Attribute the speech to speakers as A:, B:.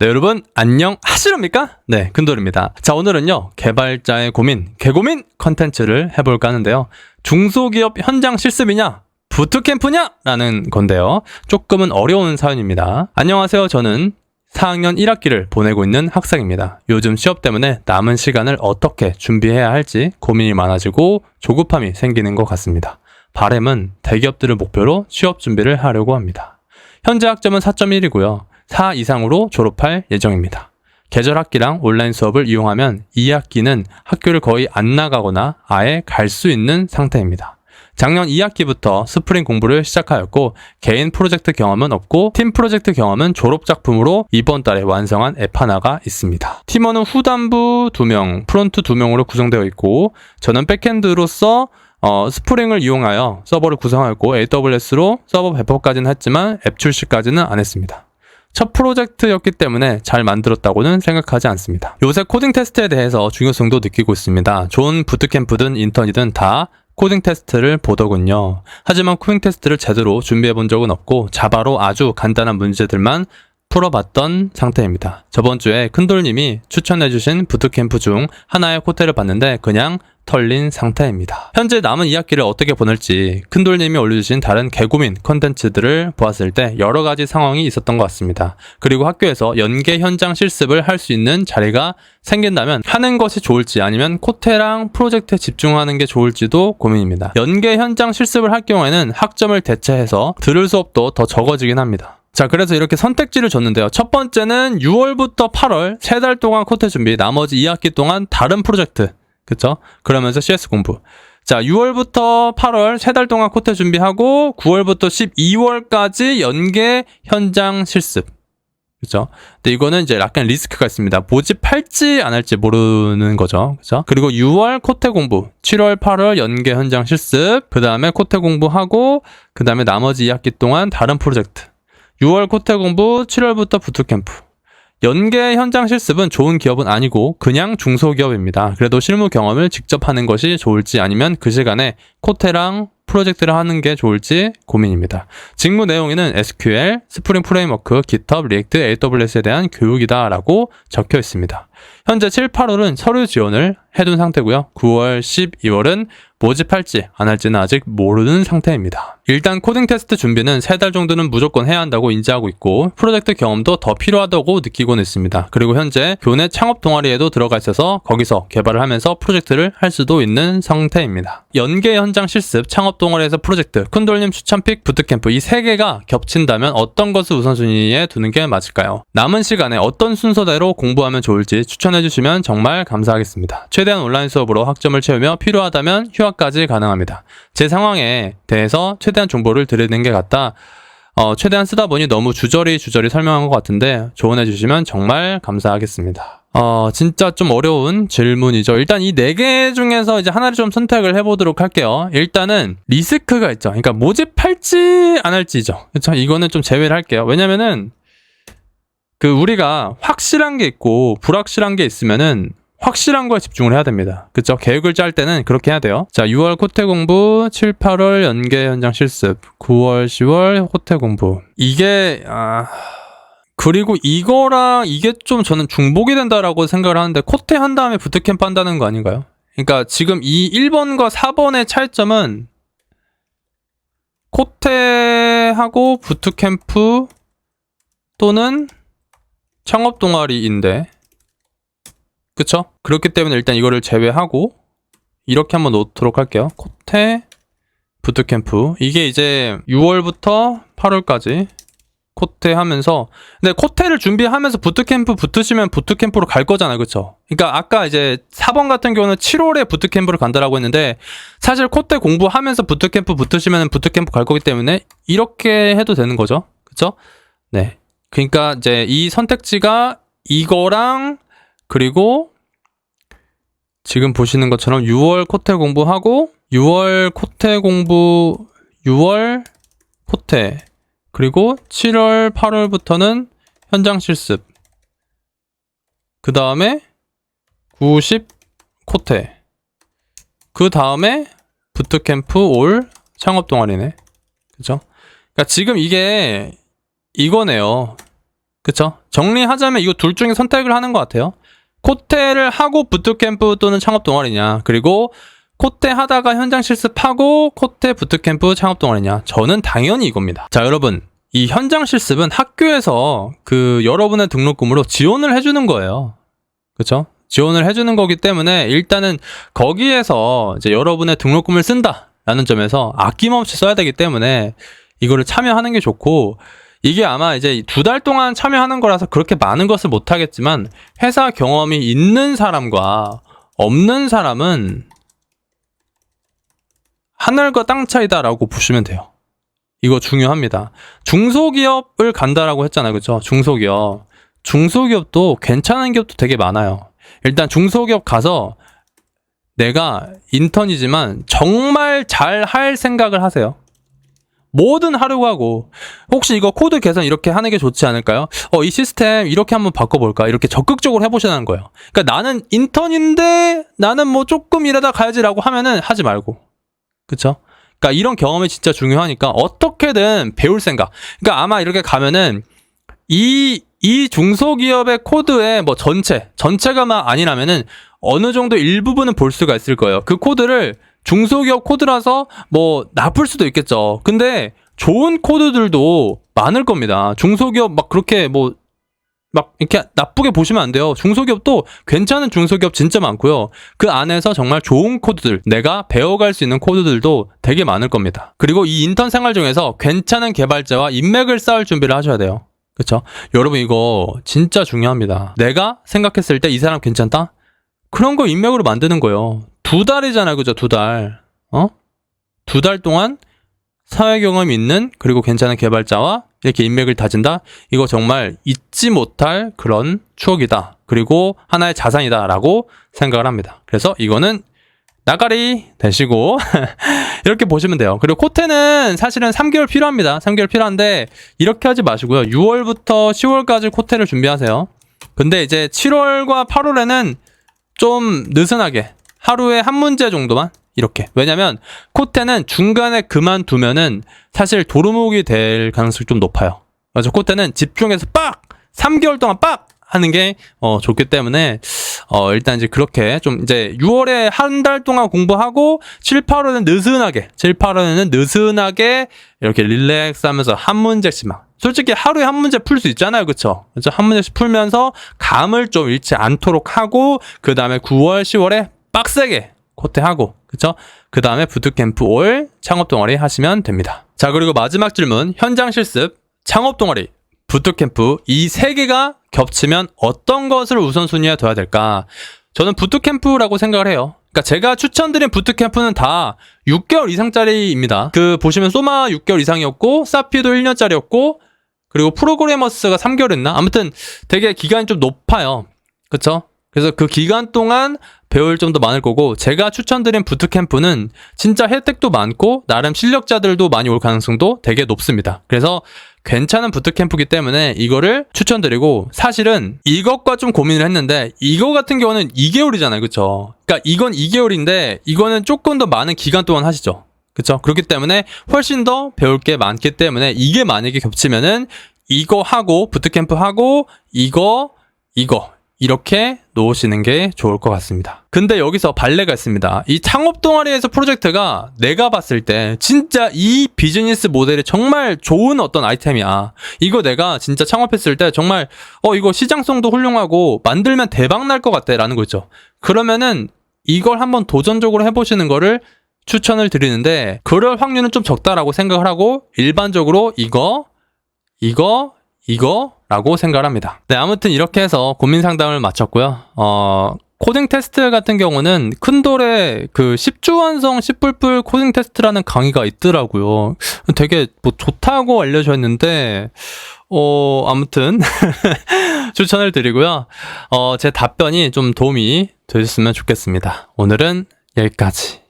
A: 네, 여러분 안녕하시렵니까? 네, 근돌입니다. 자, 오늘은요 개발자의 고민, 개고민 컨텐츠를 해볼까 하는데요. 중소기업 현장 실습이냐? 부트캠프냐? 라는 건데요. 조금은 어려운 사연입니다. 안녕하세요. 저는 4학년 1학기를 보내고 있는 학생입니다. 요즘 취업 때문에 남은 시간을 어떻게 준비해야 할지 고민이 많아지고 조급함이 생기는 것 같습니다. 바람은 대기업들을 목표로 취업 준비를 하려고 합니다. 현재 학점은 4.1이고요. 4 이상으로 졸업할 예정입니다. 계절 학기랑 온라인 수업을 이용하면 2학기는 학교를 거의 안 나가거나 아예 갈 수 있는 상태입니다. 작년 2학기부터 스프링 공부를 시작하였고 개인 프로젝트 경험은 없고 팀 프로젝트 경험은 졸업작품으로 이번 달에 완성한 앱 하나가 있습니다. 팀원은 후단부 2명, 프론트 2명으로 구성되어 있고 저는 백엔드로서 스프링을 이용하여 서버를 구성하였고 AWS로 서버 배포까지는 했지만 앱 출시까지는 안 했습니다. 첫 프로젝트였기 때문에 잘 만들었다고는 생각하지 않습니다. 요새 코딩 테스트에 대해서 중요성도 느끼고 있습니다. 좋은 부트캠프든 인턴이든 다 코딩 테스트를 보더군요. 하지만 코딩 테스트를 제대로 준비해 본 적은 없고 자바로 아주 간단한 문제들만 풀어봤던 상태입니다. 저번 주에 큰돌님이 추천해주신 부트캠프 중 하나의 코테를 봤는데 그냥 털린 상태입니다. 현재 남은 2학기를 어떻게 보낼지 큰돌님이 올려주신 다른 개고민 컨텐츠들을 보았을 때 여러 가지 상황이 있었던 것 같습니다. 그리고 학교에서 연계 현장 실습을 할 수 있는 자리가 생긴다면 하는 것이 좋을지 아니면 코테랑 프로젝트에 집중하는 게 좋을지도 고민입니다. 연계 현장 실습을 할 경우에는 학점을 대체해서 들을 수업도 더 적어지긴 합니다. 자, 그래서 이렇게 선택지를 줬는데요. 첫 번째는 6월부터 8월 3달 동안 코테 준비, 나머지 2학기 동안 다른 프로젝트, 그쵸? 그러면서 CS 공부. 자, 6월부터 8월 3달 동안 코테 준비하고 9월부터 12월까지 연계 현장 실습. 그죠? 근데 이거는 이제 약간 리스크가 있습니다. 모집할지 안 할지 모르는 거죠. 그죠? 그리고 6월 코테 공부, 7월, 8월 연계 현장 실습, 그 다음에 코테 공부하고, 그 다음에 나머지 2학기 동안 다른 프로젝트. 6월 코테 공부, 7월부터 부트캠프. 연계 현장 실습은 좋은 기업은 아니고 그냥 중소기업입니다. 그래도 실무 경험을 직접 하는 것이 좋을지 아니면 그 시간에 코테랑 프로젝트를 하는 게 좋을지 고민입니다. 직무 내용에는 SQL, 스프링 프레임워크, GitHub, 리액트, AWS에 대한 교육이다 라고 적혀 있습니다. 현재 7, 8월은 서류 지원을 해둔 상태고요. 9월, 12월은 모집할지 안 할지는 아직 모르는 상태입니다. 일단 코딩 테스트 준비는 3달 정도는 무조건 해야 한다고 인지하고 있고 프로젝트 경험도 더 필요하다고 느끼고는 있습니다. 그리고 현재 교내 창업 동아리에도 들어가 있어서 거기서 개발을 하면서 프로젝트를 할 수도 있는 상태입니다. 연계 현장 실습, 창업 동아리에서 프로젝트, 큰돌님 추천픽, 부트캠프 이 3개가 겹친다면 어떤 것을 우선순위에 두는 게 맞을까요? 남은 시간에 어떤 순서대로 공부하면 좋을지 추천해주시면 정말 감사하겠습니다. 최대한 온라인 수업으로 학점을 채우며 필요하다면 휴학까지 가능합니다. 제 상황에 대해서 최대한 정보를 드리는 게 같다. 최대한 쓰다 보니 너무 주저리 설명한 것 같은데 조언해 주시면 정말 감사하겠습니다. 진짜 좀 어려운 질문이죠. 일단 이 4개 중에서 이제 하나를 좀 선택을 해보도록 할게요. 일단은 리스크가 있죠. 그러니까 모집할지 안 할지죠. 그렇죠? 이거는 좀 제외를 할게요. 왜냐면은 우리가 확실한 게 있고 불확실한 게 있으면은 확실한 거에 집중을 해야 됩니다. 그쵸? 계획을 짤 때는 그렇게 해야 돼요. 자, 6월 코테 공부, 7, 8월 연계 현장 실습, 9월, 10월 코테 공부. 이게, 그리고 이거랑 이게 좀 저는 중복이 된다라고 생각을 하는데, 코테 한 다음에 부트캠프 한다는 거 아닌가요? 그러니까 지금 이 1번과 4번의 차이점은 코테하고 부트캠프 또는 창업 동아리인데, 그쵸? 그렇기 때문에 일단 이거를 제외하고 이렇게 한번 놓도록 할게요. 코테, 부트캠프. 이게 이제 6월부터 8월까지 코테 하면서 근데 코테를 준비하면서 부트캠프 붙으시면 부트캠프로 갈 거잖아요. 그쵸? 그러니까 아까 이제 4번 같은 경우는 7월에 부트캠프를 간다라고 했는데 사실 코테 공부하면서 부트캠프 붙으시면 부트캠프 갈 거기 때문에 이렇게 해도 되는 거죠. 그쵸? 네. 그러니까 이제 이 선택지가 이거랑 그리고 지금 보시는 것처럼 6월 코테 공부하고 6월 코테 공부 6월 코테 그리고 7월 8월부터는 현장 실습 그 다음에 90 코테 그 다음에 부트캠프 올 창업 동아리네. 그죠? 그러니까 지금 이게 이거네요. 그쵸? 정리하자면 이거 둘 중에 선택을 하는 것 같아요. 코테를 하고 부트캠프 또는 창업 동아리냐, 그리고 코테 하다가 현장 실습하고 코테 부트캠프 창업 동아리냐. 저는 당연히 이겁니다. 자, 여러분, 이 현장 실습은 학교에서 그 여러분의 등록금으로 지원을 해주는 거예요. 그쵸? 지원을 해주는 거기 때문에 일단은 거기에서 이제 여러분의 등록금을 쓴다라는 점에서 아낌없이 써야 되기 때문에 이거를 참여하는 게 좋고, 이게 아마 이제 2달 동안 참여하는 거라서 그렇게 많은 것을 못 하겠지만 회사 경험이 있는 사람과 없는 사람은 하늘과 땅 차이다라고 보시면 돼요. 이거 중요합니다. 중소기업을 간다라고 했잖아요. 그렇죠? 중소기업. 중소기업도 괜찮은 기업도 되게 많아요. 일단 중소기업 가서 내가 인턴이지만 정말 잘 할 생각을 하세요. 뭐든 하려고 하고, 혹시 이거 코드 개선 이렇게 하는 게 좋지 않을까요? 이 시스템 이렇게 한번 바꿔볼까? 이렇게 적극적으로 해보시라는 거예요. 그러니까 나는 인턴인데 나는 뭐 조금 일하다 가야지라고 하면은 하지 말고. 그쵸? 그러니까 이런 경험이 진짜 중요하니까 어떻게든 배울 생각. 그러니까 아마 이렇게 가면은 이 중소기업의 코드의 뭐 전체가만 아니라면은 어느 정도 일부분은 볼 수가 있을 거예요. 그 코드를 중소기업 코드라서 뭐 나쁠 수도 있겠죠. 근데 좋은 코드들도 많을 겁니다. 중소기업 막 그렇게 뭐 막 이렇게 나쁘게 보시면 안 돼요. 중소기업도 괜찮은 중소기업 진짜 많고요. 그 안에서 정말 좋은 코드들, 내가 배워갈 수 있는 코드들도 되게 많을 겁니다. 그리고 이 인턴 생활 중에서 괜찮은 개발자와 인맥을 쌓을 준비를 하셔야 돼요. 그쵸? 여러분, 이거 진짜 중요합니다. 내가 생각했을 때 이 사람 괜찮다? 그런 거 인맥으로 만드는 거예요. 2달이잖아요. 그죠? 2달. 2달 동안 사회 경험이 있는, 그리고 괜찮은 개발자와 이렇게 인맥을 다진다? 이거 정말 잊지 못할 그런 추억이다. 그리고 하나의 자산이다 라고 생각을 합니다. 그래서 이거는 나가리 되시고 이렇게 보시면 돼요. 그리고 코테는 사실은 3개월 필요합니다. 3개월 필요한데 이렇게 하지 마시고요. 6월부터 10월까지 코테를 준비하세요. 근데 이제 7월과 8월에는 좀 느슨하게 하루에 한 문제 정도만 이렇게. 왜냐면 코테는 중간에 그만두면은 사실 도루묵이 될 가능성이 좀 높아요. 그래서 코테는 집중해서 빡! 3개월 동안 빡! 하는 게 좋기 때문에 일단 이제 그렇게 좀 이제 6월에 한 달 동안 공부하고 7, 8월에는 느슨하게 이렇게 릴렉스 하면서 한 문제씩만. 솔직히 하루에 한 문제 풀 수 있잖아요. 그쵸? 그래서 한 문제씩 풀면서 감을 좀 잃지 않도록 하고, 그 다음에 9월, 10월에 빡세게 코테하고, 그쵸? 그 다음에 부트캠프 올 창업 동아리 하시면 됩니다. 자, 그리고 마지막 질문. 현장 실습, 창업 동아리, 부트캠프 이 3개가 겹치면 어떤 것을 우선순위에 둬야 될까? 저는 부트캠프라고 생각을 해요. 그러니까 제가 추천드린 부트캠프는 다 6개월 이상짜리입니다. 그 보시면 소마 6개월 이상이었고, 사피도 1년짜리였고, 그리고 프로그래머스가 3개월이었나? 아무튼 되게 기간이 좀 높아요. 그쵸? 그래서 그 기간 동안 배울 점도 많을 거고, 제가 추천드린 부트캠프는 진짜 혜택도 많고 나름 실력자들도 많이 올 가능성도 되게 높습니다. 그래서 괜찮은 부트캠프이기 때문에 이거를 추천드리고, 사실은 이것과 좀 고민을 했는데 이거 같은 경우는 2개월이잖아요. 그쵸? 그러니까 이건 2개월인데 이거는 조금 더 많은 기간 동안 하시죠. 그쵸? 그렇기 때문에 훨씬 더 배울 게 많기 때문에 이게 만약에 겹치면은 이거 하고 부트캠프 하고 이거 이렇게 놓으시는 게 좋을 것 같습니다. 근데 여기서 발레가 있습니다. 이 창업 동아리에서 프로젝트가 내가 봤을 때 진짜 이 비즈니스 모델이 정말 좋은 어떤 아이템이야. 이거 내가 진짜 창업했을 때 정말 이거 시장성도 훌륭하고 만들면 대박 날 것 같아 라는 거 있죠. 그러면은 이걸 한번 도전적으로 해보시는 거를 추천을 드리는데, 그럴 확률은 좀 적다라고 생각을 하고 일반적으로 이거라고 생각을 합니다. 네, 아무튼 이렇게 해서 고민 상담을 마쳤고요. 코딩 테스트 같은 경우는 큰돌에 그 10주 완성 10불불 코딩 테스트라는 강의가 있더라고요. 되게 뭐 좋다고 알려졌는데 아무튼 추천을 드리고요. 제 답변이 좀 도움이 되셨으면 좋겠습니다. 오늘은 여기까지.